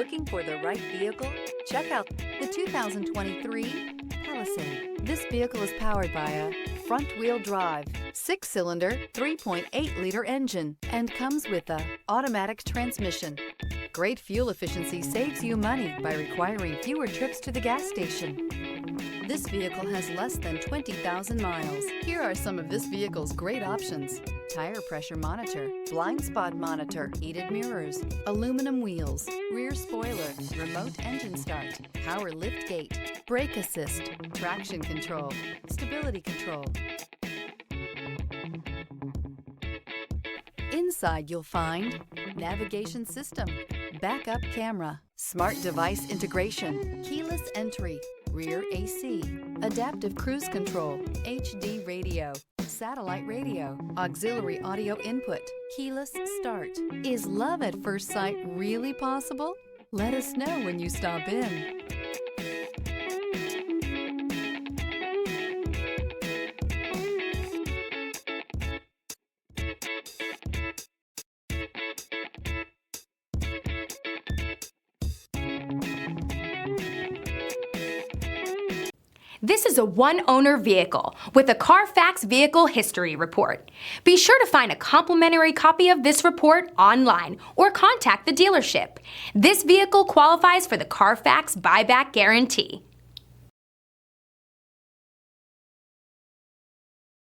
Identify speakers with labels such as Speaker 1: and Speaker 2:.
Speaker 1: Looking for the right vehicle? Check out the 2023 Palisade. This vehicle is powered by a front-wheel drive, 6-cylinder, 3.8-liter engine, and comes with a automatic transmission. Great fuel efficiency saves you money by requiring fewer trips to the gas station. This vehicle has less than 20,000 miles. Here are some of this vehicle's great options: tire pressure monitor, blind spot monitor, heated mirrors, aluminum wheels, rear spoiler, remote engine start, power lift gate, brake assist, traction control, stability control. Inside you'll find navigation system, backup camera, smart device integration, keyless entry, rear AC, adaptive cruise control, HD radio, satellite radio, auxiliary audio input, keyless start. Is love at first sight really possible? Let us know when you stop in.
Speaker 2: This is a one-owner vehicle with a Carfax Vehicle History Report. Be sure to find a complimentary copy of this report online or contact the dealership. This vehicle qualifies for the Carfax Buyback Guarantee.